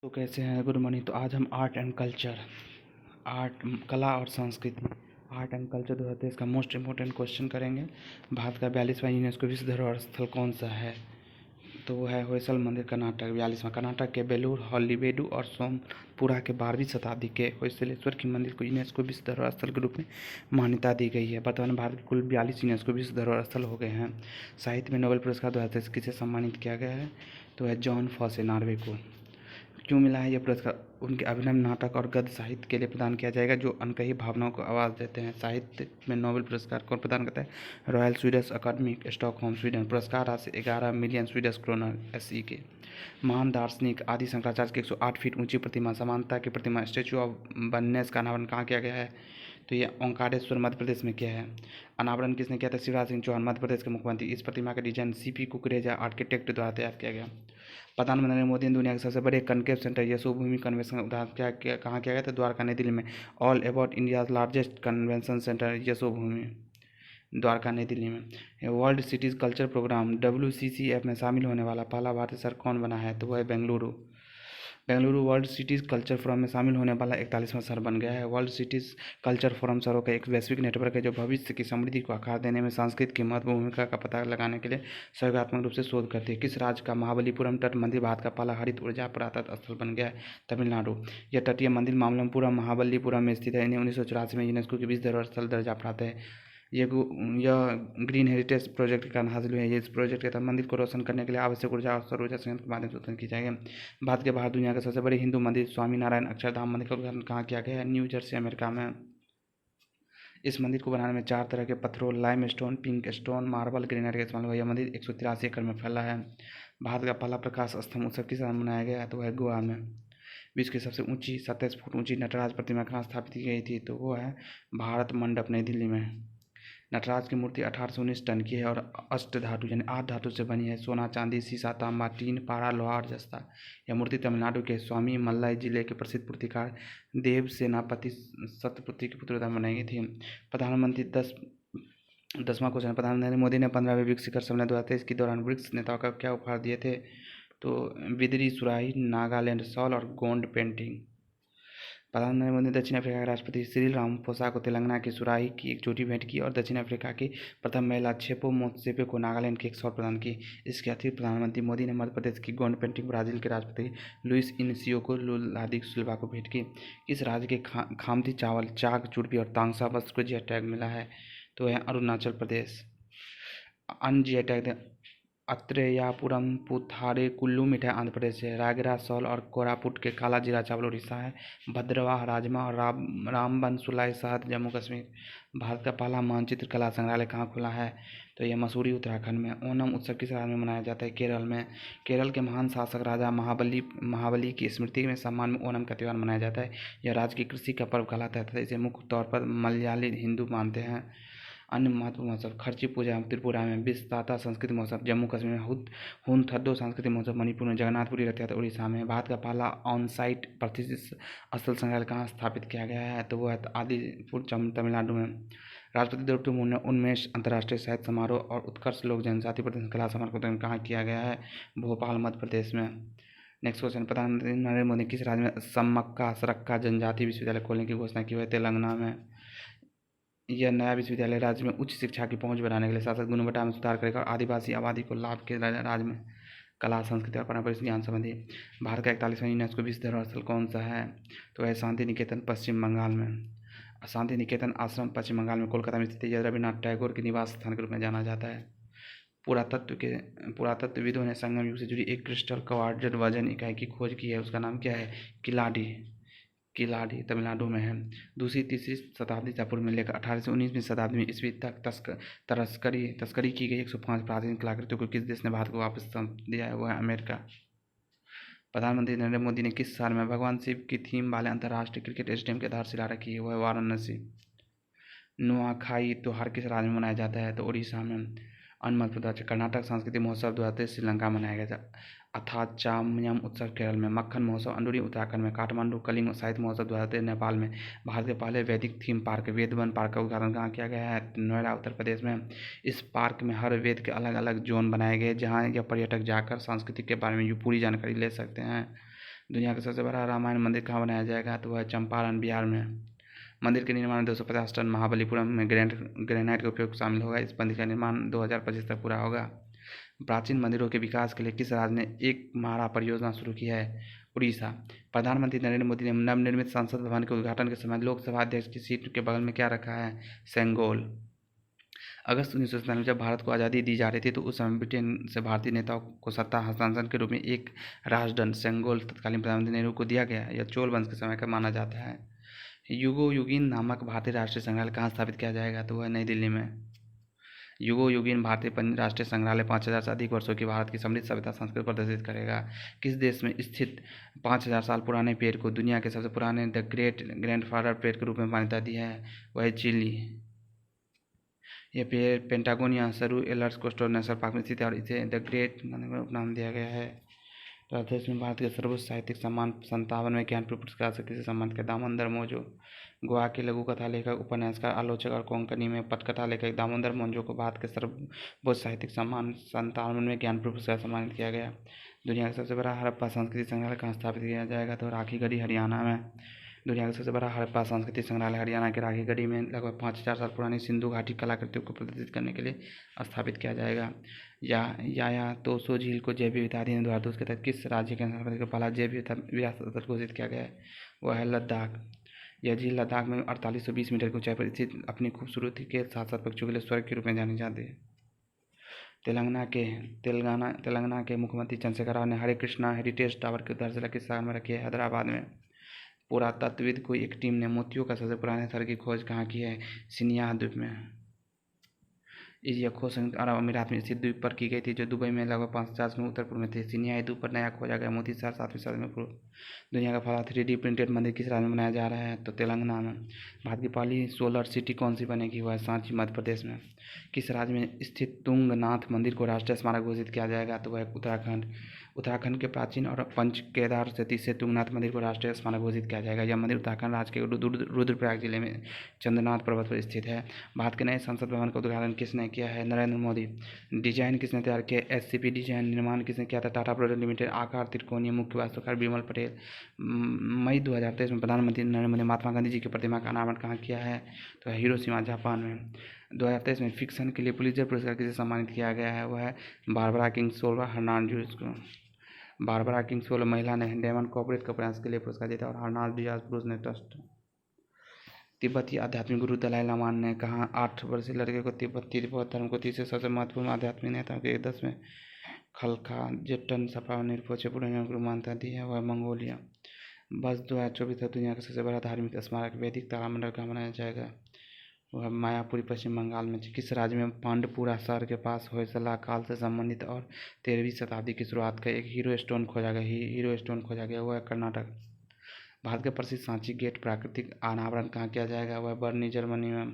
तो कैसे हैं गुड मॉर्निंग। तो आज हम आर्ट एंड कल्चर, कला और संस्कृति, आर्ट एंड कल्चर 2023 का मोस्ट इम्पोर्टेंट क्वेश्चन करेंगे। भारत का 42वां यूनेस्को विश्व धरोहर स्थल कौन सा है? तो वो है होयसल मंदिर, कर्नाटक। 42वां कर्नाटक के बेलूर, हॉलीवेडु और सोमपुरा के 12वीं शताब्दी के होयसलेश्वर की मंदिर को यूनेस्को विश्व धरोहर स्थल के रूप में मान्यता दी गई है। वर्तमान में भारत के कुल 42 यूनेस्को विश्व धरोहर स्थल हो गए हैं। साहित्य में नोबेल पुरस्कार 2023 किसे सम्मानित किया गया है? तो है जॉन फॉसे, नॉर्वे को। क्यों मिला है यह पुरस्कार? उनके अभिनव, नाटक और गद्य साहित्य के लिए प्रदान किया जाएगा, जो अनकही भावनाओं को आवाज़ देते हैं। साहित्य में नोबेल पुरस्कार कौन प्रदान करता है? रॉयल स्वीडिश अकादमी, स्टॉकहोम, स्वीडन। पुरस्कार राशि 11 मिलियन स्वीडिश क्रोनर, एसई के। महान दार्शनिक आदि शंकराचार्य की 108 फीट ऊंची प्रतिमा, समानता की प्रतिमा, स्टैचू ऑफ वननेस का अनावरण कहाँ किया गया है? तो ये ओंकारेश्वर मध्य प्रदेश में किया है। अनावरण किसने किया था? शिवराज सिंह चौहान, मध्य प्रदेश के मुख्यमंत्री। इस प्रतिमा का डिजाइन सीपी कुकरेजा आर्किटेक्ट द्वारा तैयार किया गया। प्रधानमंत्री नरेंद्र मोदी ने दुनिया के सबसे बड़े कनकेव सेंटर यशोभूमि कन्वेंशन का उद्घाटन कहाँ किया गया था? द्वारका, नई दिल्ली में। All about India largest convention centre Yashobhoomi, Dwarka, New Delhi में। World cities culture programme WCCF में शामिल होने वाला पहला भारतीय शहर कौन बना है? तो वह है Bengaluru. Bengaluru world cities culture forum में शामिल होने वाला 41वां शहर बन गया है। वर्ल्ड सिटीज़ कल्चर फोरम शहरों का एक वैश्विक नेटवर्क है, जो भविष्य की समृद्धि को आकार देने में संस्कृत की महत्वपूर्ण भूमिका का पता लगाने के लिए सहयोगात्मक रूप से शोध करती है। किस राज्य का महाबलीपुरम तट मंदिर भारत का पहला हरित ऊर्जा पुरातत्व स्थल बन गया है? तमिलनाडु। यह तटीय मंदिर मामल्लपुरम, महाबलीपुरम में स्थित है। इन्हें 1984 में यूनेस्को के विश्व धरोहर स्थल दर्जा प्राप्त है। यह ग्रीन हेरिटेज प्रोजेक्ट के कारण हासिल हुई है। इस प्रोजेक्ट के तहत मंदिर को रोशन करने के लिए आवश्यक ऊर्जा और सौर ऊर्जा संयंत्र के माध्यम से उत्पन्न की जाएगी। भारत के बाहर दुनिया का सबसे बड़े हिंदू मंदिर स्वामी नारायण अक्षरधाम मंदिर का उद्घाटन कहाँ किया गया है? न्यू जर्सी, अमेरिका में। इस मंदिर को बनाने में 4 तरह के पत्थरों, lime stone, pink stone, marble, granite का इस्तेमाल हुआ। यह मंदिर 183 एकड़ में फैला है। भारत का पहला प्रकाश स्तंभ उत्सव किस राज्य में मनाया गया है? तो वह गोवा में। विश्व की सबसे ऊंची 27 फुट ऊंची नटराज प्रतिमा कहाँ स्थापित की गई थी? तो वो है भारत मंडप, नई दिल्ली में। नटराज की मूर्ति 1819 टन की है और अष्ट धातु यानी 8 धातु से बनी है। सोना, चांदी, सीसा, तांबा, टीन, पारा, लोहा और जस्ता। यह मूर्ति तमिलनाडु के स्वामी मल्लाई जिले के प्रसिद्ध मूर्तिकार देव सेनापति सतपुत्री के पुत्र द्वारा बनाई गई थी। प्रधानमंत्री 10वां क्वेश्चन। प्रधानमंत्री नरेंद्र मोदी ने 15वें ब्रिक्स शिखर सम्मेलन 2023 के दौरान ब्रिक्स नेताओं का क्या उपहार दिए थे? तो बिदरी सुराही, नागालैंड शॉल और गोंड पेंटिंग। प्रधानमंत्री नरेंद्र मोदी ने दक्षिण अफ्रीका के राष्ट्रपति सिरिल रामाफोसा को तेलंगाना की सुराही की एक चोटी भेंट की और दक्षिण अफ्रीका की प्रथम महिला छेपो मोत्सेपे को नागालैंड की एक शॉल प्रदान की। इसके अतिरिक्त प्रधानमंत्री मोदी ने मध्य प्रदेश की गोंड पेंटिंग ब्राजील के राष्ट्रपति लुइस इनसियो को लुला दी सिल्वा को भेंट की। इस राज्य के खामती चावल, चाक, चुड़पी और तांगसा वस्त्र को जीआई टैग मिला है। तो है अरुणाचल प्रदेश। अन्य जीआई टैग अत्रेयापुरम, पुथारे कुल्लू मिठाई आंध्र प्रदेश है। रायगढ़ शॉल और कोरापुट के काला जीरा चावल उड़ीसा है। भद्रवाह राजमा और रामबन सुलाई शहद जम्मू कश्मीर। भारत का पहला मानचित्र कला संग्रहालय कहाँ खुला है? तो यह मसूरी, उत्तराखंड में। ओणम उत्सव किस राज्य में मनाया जाता है? केरल में। केरल के महान शासक राजा महाबली की स्मृति में सम्मान में ओणम का त्यौहार मनाया जाता है। यह राज्य की कृषि का पर्व कहलाता है तथा इसे मुख्य तौर पर मलयाली हिंदू मानते हैं। अन्य महत्वपूर्ण महोत्सव: खर्ची पूजा त्रिपुरा में, बिस्ताता संस्कृति महोत्सव जम्मू कश्मीर में, हुनथद्दो सांस्कृतिक महोत्सव मणिपुर में, जगन्नाथपुरी रथ यात्रा उड़ीसा में। भारत का पहला ऑन साइट प्रतिष्ठित स्थल संग्रहालय कहाँ स्थापित किया गया है? तो वो है आदिपुर, तमिलनाडु में। राष्ट्रपति द्रौपदी मुर्मू ने उन्मेष अंतर्राष्ट्रीय साहित्य समारोह और उत्कर्ष लोक जनजाति प्रदर्शन कला समारोह का कहाँ किया गया है? भोपाल, मध्य प्रदेश में। Next question. प्रधानमंत्री नरेंद्र मोदी किस राज्य में सम्मक्का सरक्का जनजाति विश्वविद्यालय खोलने की घोषणा की हुई है? तेलंगाना में। यह नया विश्वविद्यालय राज्य में उच्च शिक्षा की पहुंच बढ़ाने के लिए शासक गुणवत्ता में सुधार करेगा और आदिवासी आबादी को लाभ के राज्य में कला, संस्कृति और पारंपरिक ज्ञान संबंधी। भारत का 41वां यूनेस्को विश्व धरोहर स्थल कौन सा है? तो है शांति निकेतन, पश्चिम बंगाल में। शांति निकेतन आश्रम पश्चिम बंगाल में कोलकाता में स्थित है। यह रविन्द्रनाथ टैगोर के निवास स्थान के रूप में जाना जाता है। पुरातत्वविदों ने संगम युग से जुड़ी एक क्रिस्टल क्वार्ट्ज वजन इकाई की खोज की है। उसका नाम क्या है? किलाडी, तमिलनाडु में है। दूसरी तीसरी शताब्दी ईसा पूर्व में लेकर 18 से 19वीं शताब्दी में ईस्वी तक तस्करी की गई 105 प्राचीन कलाकृतियों को किस देश ने भारत को वापस दिया है? वो है अमेरिका। प्रधानमंत्री नरेंद्र मोदी ने किस शहर में भगवान शिव की थीम वाले अंतर्राष्ट्रीय क्रिकेट स्टेडियम की आधारशिला रखी है? वो है वाराणसी। नुआखाई त्योहार किस राज्य में मनाया जाता है? तो उड़ीसा में। मध्य प्रदेश। कर्नाटक सांस्कृतिक महोत्सव 2023 श्रीलंका में मनाया गया था। अथाचामयम उत्सव केरल में। मक्खन महोत्सव अंडूरी उत्तराखंड में। काठमांडू कलिंग साहित्य महोत्सव 2023 नेपाल में। भारत के पहले वैदिक थीम पार्क वेदवन पार्क का उद्घाटन कहाँ किया गया है? नोएडा, उत्तर प्रदेश में। इस पार्क में हर वेद के अलग अलग जोन बनाए गए जहाँ यह पर्यटक जाकर संस्कृति के बारे में पूरी जानकारी ले सकते हैं। दुनिया का सबसे बड़ा रामायण मंदिर कहाँ बनाया जाएगा? तो वह चंपारण बिहार में। मंदिर के निर्माण में 250 टन महाबलीपुरम में ग्रेनाइट का उपयोग शामिल होगा। इस मंदिर का निर्माण 2025 तक पूरा होगा। प्राचीन मंदिरों के विकास के लिए किस राज्य ने एक महारा परियोजना शुरू की है? उड़ीसा। प्रधानमंत्री नरेंद्र मोदी ने नवनिर्मित संसद भवन के उद्घाटन के समय लोकसभा अध्यक्ष की सीट के बगल में क्या रखा है? सेंगोल। अगस्त 1997 में जब भारत को आज़ादी दी जा रही थी तो उस समय ब्रिटेन से भारतीय नेताओं को सत्ता हस्तांतरण के रूप में एक राजदंड सेंगोल तत्कालीन प्रधानमंत्री नेहरू को दिया गया। यह चोल वंश के समय का माना जाता है। युगो युगीन नामक भारतीय राष्ट्रीय संग्रहालय कहाँ स्थापित किया जाएगा? तो वह नई दिल्ली में। युगो युगीन भारतीय राष्ट्रीय संग्रहालय 5000 से अधिक वर्षों की भारत की समृद्ध सभ्यता संस्कृति प्रदर्शित करेगा। किस देश में स्थित 5000 साल पुराने पेड़ को दुनिया के सबसे पुराने द ग्रेट ग्रैंडफादर पेड़ के रूप में मान्यता दी है? वह चिली। यह पेड़ पेंटागोनिया सरू एलर्स कोस्टल नेशनल पार्क में स्थित है और इसे द ग्रेट उपनाम दिया गया है। तो अध्यक्ष में भारत के सर्वोच्च साहित्यिक सम्मान 57वें ज्ञानपीठ पुरस्कार से किसे सम्मानित किया? दामोदर मोंजो। गोवा के लघु कथा लेखक, उपन्यासकार, आलोचक और कोंकणी में पटकथा लेखक दामोदर मोंजो को भारत के सर्वोच्च साहित्यिक सम्मान 57वें ज्ञानपीठ पुरस्कार सम्मानित किया गया। दुनिया का सबसे बड़ा हड़प्पा संस्कृति संग्रहालय कहाँ स्थापित किया जाएगा? तो राखीगढ़ी हरियाणा में। दुनिया का सबसे बड़ा हड़प्पा संस्कृति संग्रहालय हरियाणा के राखीगढ़ी में लगभग 5000 साल पुरानी सिंधु घाटी कलाकृतियों को प्रदर्शित करने के लिए स्थापित किया जाएगा। या तोसो झील को जैव विविधता अधिनियम 2002 के तहत किस राज्य के अंतर्गत पहला जैव विरासत स्थल घोषित किया गया है? वह है लद्दाख। यह झील लद्दाख में 4820 मीटर की ऊंचाई पर स्थित अपनी खूबसूरती के साथ साथ पक्षियों के लिए स्वर्ग के रूप में जानी जाती है। तेलंगाना के मुख्यमंत्री चंद्रशेखर राव ने हरे कृष्णा हेरिटेज टावर की आधारशिला किस शहर में रखी है? हैदराबाद में। पुरातत्वविद को एक टीम ने मोतियों का सबसे पुराने स्थल की खोज कहाँ की है? सिनिया द्वीप में। यह खोज संयुक्त अरब अमीरात में स्थित द्वीप पर की गई थी जो दुबई में लगभग 550 में उत्तर पूर्व में थी। सिनिया द्वीप पर नया खोजा गया मोती शहर 7वीं सदी में पूर्व। दुनिया का पहला 3D प्रिंटेड मंदिर किस राज्य में बनाया जा रहा है? तो तेलंगाना में। भारत की पहली सोलर सिटी कौन सी बनेगी? वह सांची मध्य प्रदेश में। किस राज्य में स्थित तुंगनाथ मंदिर को राष्ट्रीय स्मारक घोषित किया जाएगा? तो वह उत्तराखंड। उत्तराखंड के प्राचीन और पंच केदार सती से तुंगनाथ मंदिर को राष्ट्रीय स्मारक घोषित किया जाएगा। यह मंदिर उत्तराखंड राज्य के रुद्रप्रयाग जिले में चंद्रनाथ पर्वत पर स्थित है। भारत के नए संसद भवन का उद्घाटन किसने किया है? नरेंद्र मोदी। डिजाइन किसने तैयार किया? SCP design. निर्माण किसने किया था? Tata product limited. आकार त्रिकोणीय। मुख्य वास्तुकार बिमल पटेल। मई 2023 में प्रधानमंत्री नरेंद्र मोदी महात्मा गांधी जी की प्रतिमा का अनावरण कहाँ किया है? तो हिरोशिमा जापान में। 2023 में फिक्शन के लिए पुलित्जर पुरस्कार किसे सम्मानित किया गया है? वह है बारबरा किंग्सोल हर्नांडेज को। बारबरा किंग्सोल महिला ने डेमन कॉर्पोरेट के प्रयास के लिए पुरस्कार जीता और हर्नांड डियाज पुरुष ने ट्रस्ट। तिब्बती आध्यात्मिक गुरु दलाई लामा ने कहा 8 वर्षीय लड़के को तिब्बती बौद्ध धर्म को तीसरे सबसे महत्वपूर्ण आध्यात्मिक नेताओं के 10वें खलखा जेटन सपा निर्पोचे पुराने गुरु मान्यता दी है? वह मंगोलिया। वर्ष 2024 तक दुनिया का सबसे बड़ा धार्मिक स्मारक वैदिक तारामंडल का बनाया जाएगा? वह मायापुरी पश्चिम बंगाल में। किस राज्य में पांडपुरा शहर के पास होयसला काल से संबंधित और 13वीं शताब्दी की शुरुआत का एक हीरो स्टोन खोजा गया? वह है कर्नाटक। भारत के प्रसिद्ध सांची गेट प्राकृतिक अनावरण कहाँ किया जाएगा? वह बर्नी जर्मनी में।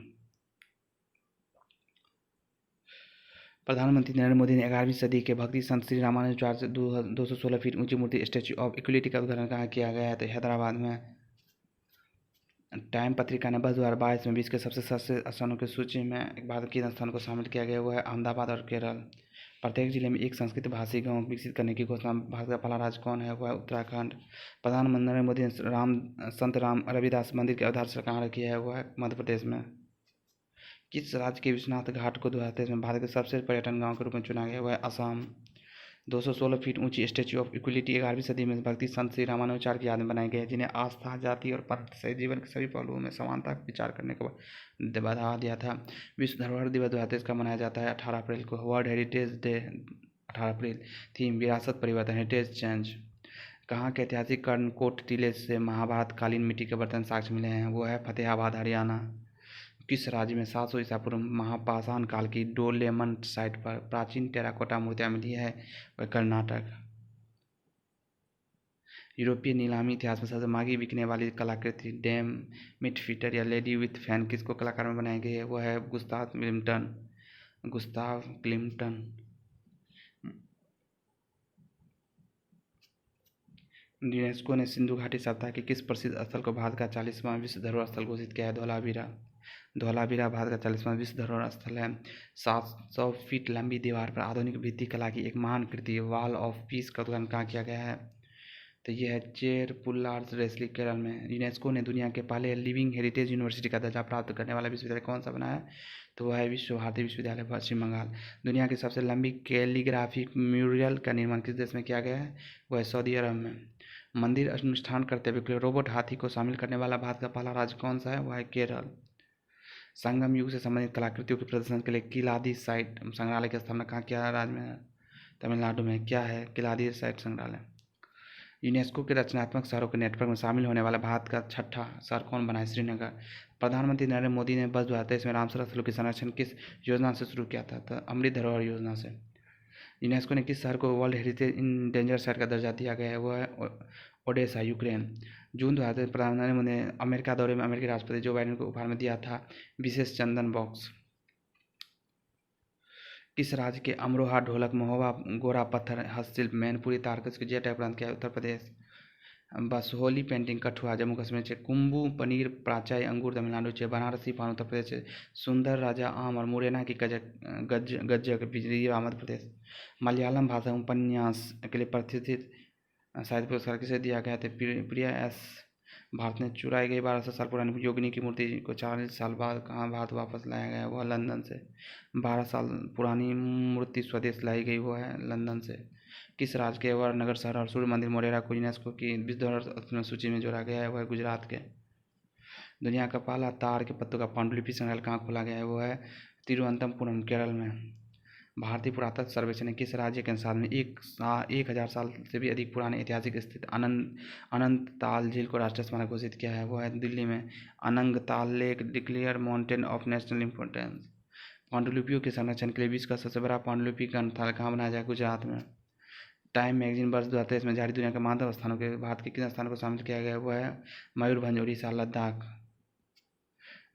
प्रधानमंत्री नरेंद्र मोदी ने 11वीं सदी के भक्ति संत श्री रामानुजाचार्य से 216 फीट ऊंची मूर्ति स्टैच्यू ऑफ इक्वलिटी का उद्घाटन कहाँ किया गया है? तो हैदराबाद में। टाइम पत्रिका ने वर्ष 2022 में विश्व के सबसे सस्ते स्थानों की सूची में भारत के स्थान को शामिल किया गया। हुआ है अहमदाबाद और केरल। प्रत्येक जिले में एक संस्कृत भाषी गांव विकसित करने की घोषणा भारत का पहला राज्य कौन है? वह है उत्तराखंड। प्रधानमंत्री नरेंद्र मोदी ने संत राम रविदास मंदिर की आधारशिला कहाँ रखी है? वह है मध्य प्रदेश में। किस राज्य के विश्वनाथ घाट को 2023 में भारत के सबसे पर्यटन गाँव के रूप में चुना गया? वह है असम। 216 फीट ऊंची स्टैच्यू ऑफ इक्वलिटी 11वीं सदी में भक्ति संत श्री रामानुजाचार्य की याद में बनाई गई है जिन्हें आस्था जाति और पंथ सहित जीवन के सभी पहलुओं में समानता का विचार करने को बढ़ावा दिया था। विश्व धरोहर दिवस 2023 का मनाया जाता है 18 अप्रैल को। वर्ल्ड हेरिटेज डे 18 अप्रैल। थीम विरासत परिवर्तन हेरिटेज चेंज। कहाँ के ऐतिहासिक कर्णकोट टीले से महाभारत कालीन मिट्टी के बर्तन साक्ष्य मिले हैं? वो है फतेहाबाद हरियाणा। किस राज्य में 700 ईसा पूर्व महापाषाण काल की डोलेमन साइट पर प्राचीन टेराकोटा मूर्तियां मिली है? वह कर्नाटक। यूरोपीय नीलामी इतिहास में सबसे महंगी बिकने वाली कलाकृति डैम मिटफिटर या लेडी विथ फैन किसको कलाकार में बनाई गई है? वह है गुस्ताव क्लिम्टन। यूनेस्को ने सिंधु घाटी सप्ताह के किस प्रसिद्ध स्थल को भारत का 40वां विश्व धरोहर स्थल घोषित किया है? धौलावीरा भारत का 40वां विश्व धरोहर स्थल है। 700 फीट लंबी दीवार पर आधुनिक भित्ति कला की एक महान कृति वॉल ऑफ पीस का उद्घाटन कहाँ किया गया है? तो ये है चेर पुल्लार रेसली केरल में। यूनेस्को ने दुनिया के पहले लिविंग हेरिटेज यूनिवर्सिटी का दर्जा प्राप्त करने वाला विश्वविद्यालय कौन सा बनाया है? तो वह है विश्व भारती विश्वविद्यालय पश्चिम बंगाल। दुनिया की सबसे लंबी कैलीग्राफी म्यूरियल का निर्माण किस देश में किया गया है? वह है सऊदी अरब में। मंदिर अनुष्ठान करते हुए रोबोट हाथी को शामिल करने वाला भारत का पहला राज्य कौन सा है? वह है केरल। संगम युग से संबंधित कलाकृतियों के प्रदर्शन के लिए किलादी साइट संग्रहालय की स्थापना कहाँ किया राज्य में है? तमिलनाडु में। क्या है किलादी साइट संग्रहालय? यूनेस्को के रचनात्मक शहरों के नेटवर्क में शामिल होने वाला भारत का छठा शहर कौन बना है? श्रीनगर। प्रधानमंत्री नरेंद्र मोदी ने वर्ष 2023 में रामसर स्थलों के संरक्षण किस योजना से शुरू किया था? तो अमृत धरोहर योजना से। यूनेस्को ने किस शहर को वर्ल्ड हेरिटेज इंडेंजर साइट का दर्जा दिया गया है? वो है ओडेसा, यूक्रेन। जून 2023 प्रधानमंत्री मोदी ने अमेरिका दौरे में अमेरिकी राष्ट्रपति जो बाइडेन को उपहार में दिया था विशेष चंदन बॉक्स। किस राज्य के अमरोहा, ढोलक, महोबा, गोरा पत्थर हस्तशिल्प मैनपुरी तारकस के जेट प्रांत क्या है? उत्तर प्रदेश। बसहोली पेंटिंग कठुआ जम्मू कश्मीर से। कुंभू पनीर प्राचाई अंगूर तमिलनाडु से। बनारसी पान उत्तर प्रदेश से। सुंदर राजा आम और मुरैना की गज्जक बिजली मध्य प्रदेश। मलयालम भाषा उपन्यास के लिए प्रतिष्ठित साहित्य पुरस्कार किसे दिया गया था? प्रिया एस। भारत ने चुराई गई 1200 साल पुरानी योगिनी की मूर्ति को 40 साल बाद कहाँ भारत वापस लाया गया? वह लंदन से। 12 साल पुरानी मूर्ति स्वदेश लाई गई, वो है लंदन से। किस राज्य के वरनगर शहर और सूर्य मंदिर मोढेरा को यूनेस्को की विश्व धरोहर सूची में जोड़ा गया है? वह है गुजरात के। दुनिया का पहला ताड़ के पत्तों का पांडुलिपि संग्रहालय कहाँ खोला गया है? वो है तिरुवनंतपुरम, केरल में। भारतीय पुरातत्व सर्वेक्षण ने किस राज्य के अनुसार में 1000 साल से भी अधिक पुराने ऐतिहासिक स्थित अनंतताल झील को राष्ट्रीय स्मारक घोषित किया है? वो है दिल्ली में। Anangtal lake declare mountain of national importance. पांडुलिपियों के संरक्षण के लिए विश्व का सबसे बड़ा पांडुलिपि ग्रंथालय कहाँ बनाया जाए? गुजरात में। टाइम मैगजीन वर्ष 2023 में जारी दुनिया के महानतम स्थानों के भारत के किस स्थान को शामिल किया गया? वो है मयूरभंज, उड़ीसा, लद्दाख।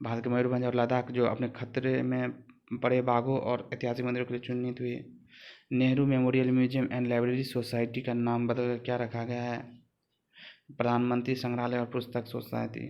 भारत के मयूरभंज और लद्दाख जो अपने खतरे में बड़े बाघों और ऐतिहासिक मंदिरों के लिए चिन्हित हुई। Nehru memorial museum and library society का नाम बदलकर क्या रखा गया है? प्रधानमंत्री संग्रहालय और पुस्तक सोसाइटी।